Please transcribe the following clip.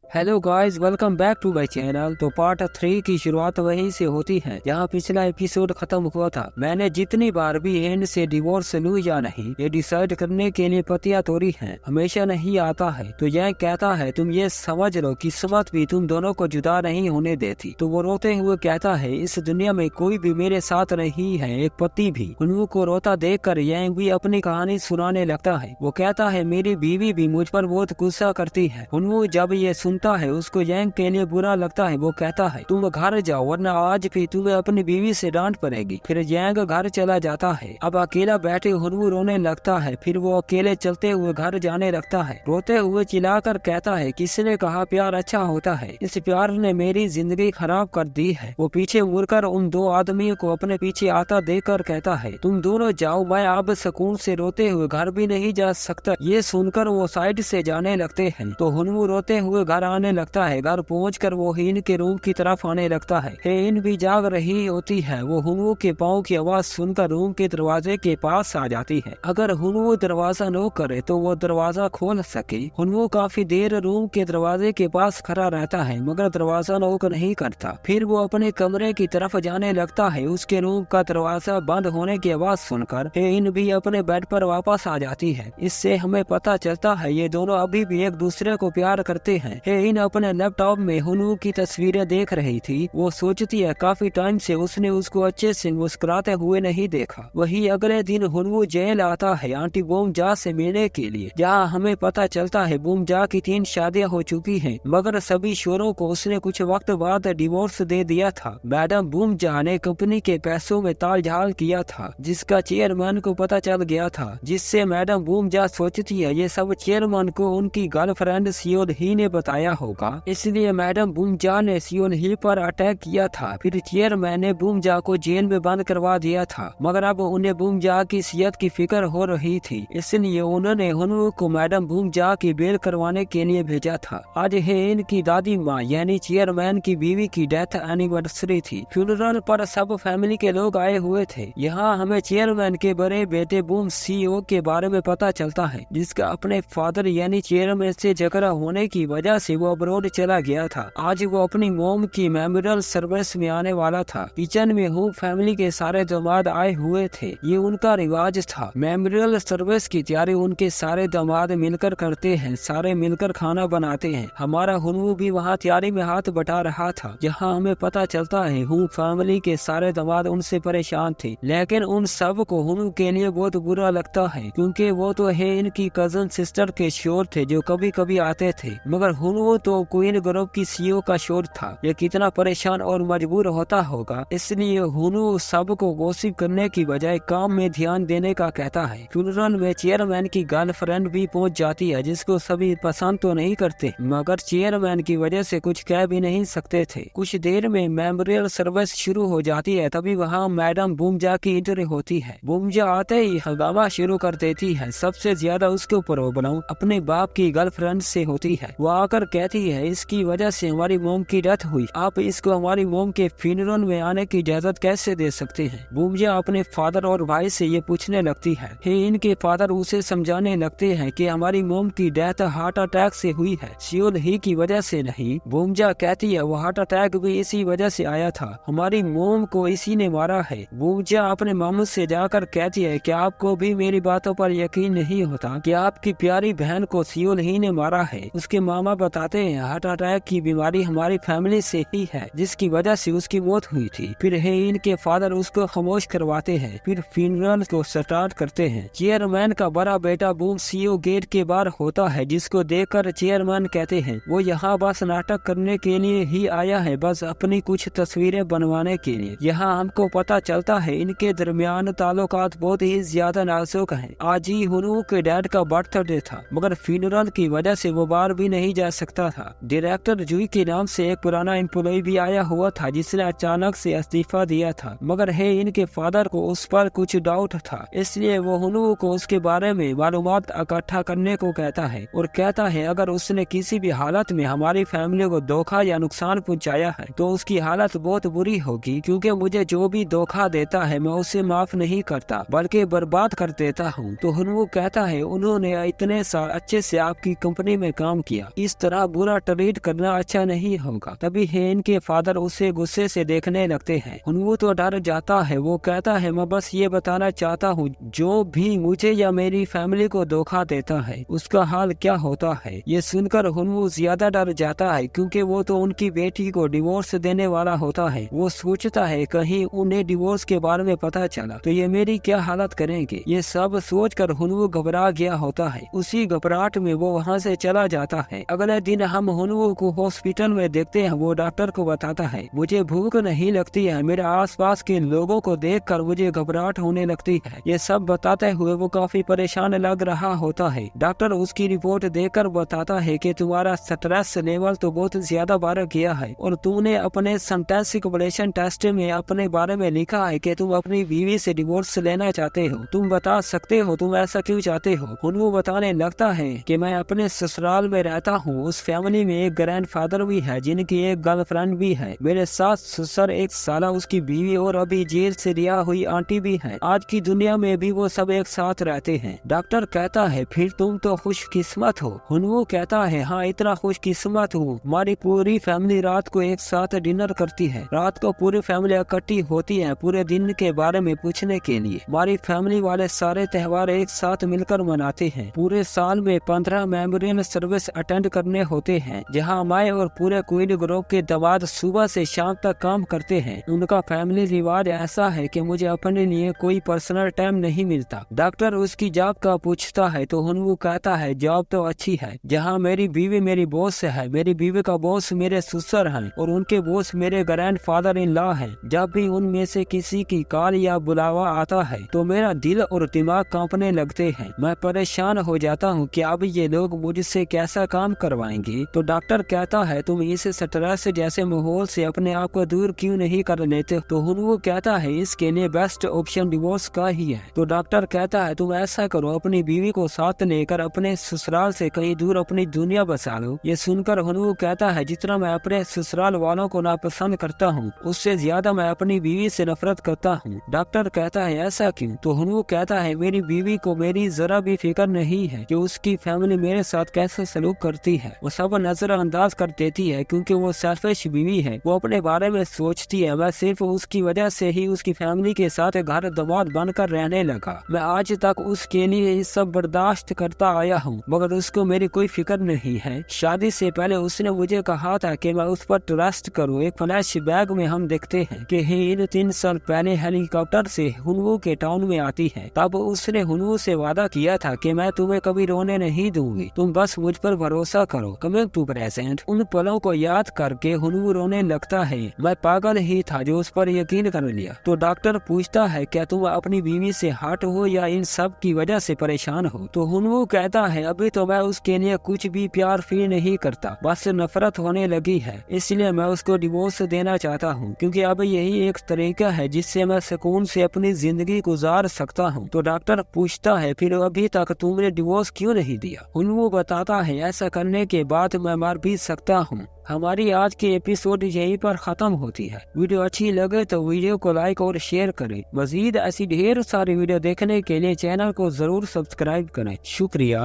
Hello guys, welcome back to my channel. तो part 3 की शुरुआत वहीं से होती है जहां पिछला एपिसोड खत्म हुआ था। मैंने जितनी बार भी एंड से डिवोर्स लूं या नहीं ये डिसाइड करने के लिए पतिया तोड़ी है, हमेशा नहीं आता है। तो यह कहता है तुम ये समझ लो किस्मत भी तुम दोनों को जुदा नहीं होने देती। तो वो रोते हुए कहता है इस दुनिया में कोई भी मेरे साथ नहीं है, एक पति भी। हुनवू को रोता देख कर यंग भी अपनी कहानी सुनाने लगता है। वो कहता है मेरी बीवी भी मुझ पर बहुत गुस्सा करती है। हुनवू जब ये सुनता है उसको यंग के लिए बुरा लगता है। वो कहता है तुम घर जाओ वरना आज भी तुम्हें अपनी बीवी से डांट पड़ेगी। फिर यंग घर चला जाता है। अब अकेला बैठे हुनवू रोने लगता है। फिर वो अकेले चलते हुए घर जाने लगता है। रोते हुए चिल्लाकर कहता है किसने कहा प्यार अच्छा होता है, इस प्यार ने मेरी जिंदगी खराब कर दी है। वो पीछे मुड़कर उन दो आदमियों को अपने पीछे आता देखकर कहता है तुम दोनों जाओ, मैं अब सुकून से रोते हुए घर भी नहीं जा सकता। ये सुनकर वो साइड से जाने लगते हैं। तो हुनवू रोते हुए घर आने लगता है। घर पहुंचकर वो हीन के रूम की तरफ आने लगता है। हीन भी जाग रही होती है। वो हुनवू के पाँव की आवाज सुनकर रूम के दरवाजे के पास आ जाती है। अगर हुनवू दरवाजा नॉक करे तो वो दरवाजा खोल सके। हुनवू काफी देर रूम के दरवाजे के पास खड़ा रहता है मगर दरवाजा नॉक नहीं करता। फिर वो अपने कमरे की तरफ जाने लगता है। उसके रूम का दरवाजा बंद होने की आवाज सुनकर हीन भी अपने बेड पर वापस आ जाती है। इससे हमें पता चलता है ये दोनों अभी भी एक दूसरे को प्यार करते हैं। हीन अपने लैपटॉप में हुनवू की तस्वीरें देख रही थी। वो सोचती है काफी टाइम से उसने उसको अच्छे से मुस्कुराते हुए नहीं देखा। वही अगले दिन हुनवू जेल आता है आंटी बोमजा से मिलने के लिए, जहाँ हमें पता चलता है बोमजा की 3 शादियां हो चुकी हैं मगर सभी शोरों को उसने कुछ वक्त बाद डिवोर्स दे दिया था। मैडम बोमजा ने कंपनी के पैसों में तालझाल किया था जिसका चेयरमैन को पता चल गया था, जिससे मैडम बोमजा सोचती है ये सब चेयरमैन को उनकी गर्लफ्रेंड सियोन ही ने बताया होगा, इसलिए मैडम बोमजा ने सियोन ही पर अटैक किया था। फिर चेयरमैन ने बोमजा को जेल में बंद करवा दिया था मगर अब उन्हें बोमजा की सेहत की फिक्र हो रही थी, इसलिए उन्होंने हुनवू को मैडम बोमजा की बेल करवाने के लिए भेजा था। आज है इनकी दादी माँ यानी चेयरमैन की बीवी की डेथ एनिवर्सरी थी। फ्यूनरल पर सब फैमिली के लोग आए हुए थे। यहाँ हमें चेयरमैन के बड़े बेटे बूम सीईओ के बारे में पता चलता है जिसका अपने फादर यानी चेयरमैन से झगड़ा होने की वजह से वो अब्रॉड चला गया था। आज वो अपनी मोम की मेमोरियल सर्विस में आने वाला था। किचन में हूँ फैमिली के सारे दामाद आए हुए थे। ये उनका रिवाज था। मेमोरियल सर्विस की तैयारी उनके सारे दामाद मिलकर करते हैं, सारे मिलकर खाना बनाते हैं। हमारा हुनवू भी वहाँ तैयारी में हाथ बटा रहा था। जहाँ हमें पता चलता है हूँ फैमिली के सारे दामाद उनसे परेशान थे, लेकिन उन सब को हुनवू के लिए बहुत बुरा लगता है क्योंकि वो तो है इनकी कजन सिस्टर के शोर थे जो कभी कभी आते थे, मगर हुनवू तो क्वीन ग्रुप की सीईओ का शोर था। ये कितना परेशान और मजबूर होता होगा। इसलिए हुनवू सबको गॉसिप करने की बजाय काम में ध्यान देने का कहता है। फ्यूनरल में चेयरमैन की गर्लफ्रेंड भी पहुंच जाती है जिसको सभी पसंद तो नहीं करते मगर चेयरमैन की वजह से कुछ कह भी नहीं सकते थे। कुछ देर में मेमोरियल सर्विस शुरू हो जाती है। तभी वहाँ मैडम बोमजा की एंट्री होती है। बोमजा आते ही हंगामा शुरू कर देती है। सबसे ज्यादा उसके प्रॉब्लम अपने बाप की गर्लफ्रेंड से होती है। वो आकर कहती है इसकी वजह से हमारी मोम की डेथ हुई, आप इसको हमारी मोम के फ्यूनरल में आने की इजाजत कैसे दे सकते हैं। बोमजा अपने फादर और भाई से ये पूछने लगती है। इनके फादर उसे समझाने लगते हैं कि हमारी मोम की डेथ हार्ट अटैक से हुई है, सियोन ही की वजह से नहीं। बोमजा कहती है वो हार्ट अटैक भी इसी वजह से आया था, हमारी मोम को इसी ने मारा है। बोमजा अपने मामू से जाकर कहती है कि आपको भी मेरी बातों पर यकीन नहीं होता कि आपकी प्यारी बहन को सियोन ही ने मारा है। उसके मामा बताते हैं हार्ट अटैक की बीमारी हमारी फैमिली से ही है जिसकी वजह से उसकी मौत हुई थी। फिर इनके फादर उसको खामोश करवाते हैं। फिर फ्यूनरल को स्टार्ट करते हैं। चेयरमैन का बड़ा बेटा बूम सीईओ गेट के बाहर होता है जिसको देखकर चेयरमैन कहते हैं वो यहाँ बस नाटक करने के लिए ही आया है, बस अपनी कुछ तस्वीरें बनवाने के लिए। यहाँ हमको पता चलता है इनके दरमियान ताल्लुकात बहुत ही ज्यादा नाजुक हैं। आज ही हुनवू के डैड का बर्थडे था मगर फ्यूनरल की वजह से वो बाहर भी नहीं जा सकता था। डायरेक्टर जुई के नाम से एक पुराना एम्प्लॉय भी आया हुआ था जिसने अचानक से इस्तीफा दिया था मगर इनके फादर को उस पर कुछ डाउट था, इसलिए वो हुनवू को उसके बारे में मालूमात इकट्ठा करने को कहता है और कहता है अगर उसने किसी भी हालत में हमारी फैमिली को धोखा या नुकसान पहुंचाया है तो उसकी हालत बहुत बुरी होगी, क्योंकि मुझे जो भी धोखा देता है मैं उसे माफ नहीं करता बल्कि बर्बाद कर देता हूँ। तो हुनवू कहता है उन्होंने इतने साल अच्छे से आपकी कंपनी में काम किया, इस तरह तरह बुरा ट्रीट करना अच्छा नहीं होगा। तभी हेन के फादर उसे गुस्से से देखने लगते हैं। हुनवू तो डर जाता है। वो कहता है मैं बस ये बताना चाहता हूँ जो भी मुझे या मेरी फैमिली को धोखा देता है उसका हाल क्या होता है। ये सुनकर हुनवू ज्यादा डर जाता है क्योंकि वो तो उनकी बेटी को डिवोर्स देने वाला होता है। वो सोचता है कहीं उन्हें डिवोर्स के बारे में पता चला तो ये मेरी क्या हालत करेंगे। ये सब सोचकर हुनवू घबरा गया होता है। उसी घबराहट में वो वहाँ से चला जाता है। अगले दिन हम हुनवू को हॉस्पिटल में देखते हैं। वो डॉक्टर को बताता है मुझे भूख नहीं लगती है, मेरे आसपास के लोगों को देखकर मुझे घबराहट होने लगती है। ये सब बताते हुए वो काफी परेशान लग रहा होता है। डॉक्टर उसकी रिपोर्ट देखकर बताता है कि तुम्हारा स्ट्रेस लेवल तो बहुत ज्यादा बढ़ गया है और तुमने अपने सिंथेसिस टेस्ट में अपने बारे में लिखा है कि तुम अपनी बीवी से डिवोर्स लेना चाहते हो। तुम बता सकते हो तुम ऐसा क्यों चाहते हो। हुनवू बताने लगता है कि मैं अपने ससुराल में रहता हूँ। उस फैमिली में एक ग्रैंडफादर भी है जिनकी एक गर्लफ्रेंड भी है। मेरे सास ससुर, एक साला उसकी बीवी और अभी जेल से रिहा हुई आंटी भी है। आज की दुनिया में भी वो सब एक साथ रहते हैं। डॉक्टर कहता है फिर तुम तो खुशकिस्मत हो। हुनवू कहता है हाँ इतना खुशकिस्मत हूँ। हमारी पूरी फैमिली रात को एक साथ डिनर करती है। रात को पूरी फैमिली इकट्ठी होती है पूरे दिन के बारे में पूछने के लिए। हमारी फैमिली वाले सारे त्योहार एक साथ मिलकर मनाते हैं। पूरे साल में 15 मेमोरियल सर्विस अटेंड करने होते हैं जहाँ मैं और पूरे क्वीन ग्रुप के दमाद सुबह से शाम तक काम करते हैं। उनका फैमिली रिवाज ऐसा है कि मुझे अपने लिए कोई पर्सनल टाइम नहीं मिलता। डॉक्टर उसकी जॉब का पूछता है तो हुनवू कहता है जॉब तो अच्छी है। जहाँ मेरी बीवी मेरी बॉस है। मेरी बीवी का बॉस मेरे ससुर हैं और उनके बॉस मेरे ग्रैंडफादर इन लॉ हैं। जब भी उनमें से किसी की कॉल या बुलावा आता है तो मेरा दिल और दिमाग कांपने लगते हैं। मैं परेशान हो जाता हूँ कि अब ये लोग मुझसे कैसा काम करवाएंगे। तो डॉक्टर कहता है तुम इस स्ट्रेस जैसे माहौल से अपने आप को दूर क्यों नहीं कर लेते। तो हुनवू कहता है इसके लिए बेस्ट ऑप्शन डिवोर्स का ही है। तो डॉक्टर कहता है तुम ऐसा करो अपनी बीवी को साथ लेकर अपने ससुराल से कहीं दूर अपनी दुनिया बसा लो। ये सुनकर हुनवू कहता है जितना मैं अपने ससुराल वालों को नापसंद करता हूँ उससे ज्यादा मैं अपनी बीवी से नफरत करता हूँ। डॉक्टर कहता है ऐसा क्यों। तो हुनवू कहता है मेरी बीवी को मेरी जरा भी फिक्र नहीं है कि उसकी फैमिली मेरे साथ कैसे सलूक करती है। वो सब नजरअंदाज कर देती है क्योंकि वो सेल्फिश बीवी है। वो अपने बारे में सोचती है मैं सिर्फ उसकी वजह से ही उसकी फैमिली के साथ घर दमाद बनकर रहने लगा। मैं आज तक उसके लिए ये सब बर्दाश्त करता आया हूँ मगर उसको मेरी कोई फिक्र नहीं है। शादी से पहले उसने मुझे कहा था कि मैं उस पर ट्रस्ट करूँ। एक फ्लैशबैक में हम देखते हैं कि हीर 3 साल पहले हेलीकॉप्टर से हुनवू के टाउन में आती है। तब उसने हुनवू से वादा किया था कि मैं तुम्हें कभी रोने नहीं दूंगी, तुम बस मुझ पर भरोसा करो। कमिंग टू प्रेजेंट उन पलों को याद करके हुनवू रोने लगता है। मैं पागल ही था जो उस पर यकीन कर लिया। तो डॉक्टर पूछता है क्या तुम अपनी बीवी से हट हो या इन सब की वजह से परेशान हो। तो हुनवू कहता है अभी तो मैं उसके लिए कुछ भी प्यार फील नहीं करता, बस नफरत होने लगी है। इसलिए मैं उसको डिवोर्स देना चाहता हूँ क्योंकि अब यही एक तरीका है जिससे मैं सुकून से अपनी जिंदगी गुजार सकता हूँ। तो डॉक्टर पूछता है फिर अभी तक तुमने डिवोर्स क्यों नहीं दिया। हुनवू बताता है ऐसा करने के बाद मैं मर भी सकता हूँ। हमारी आज की एपिसोड यहीं पर खत्म होती है। वीडियो अच्छी लगे तो वीडियो को लाइक और शेयर करें। मजीद ऐसी ढेर सारी वीडियो देखने के लिए चैनल को जरूर सब्सक्राइब करें। शुक्रिया।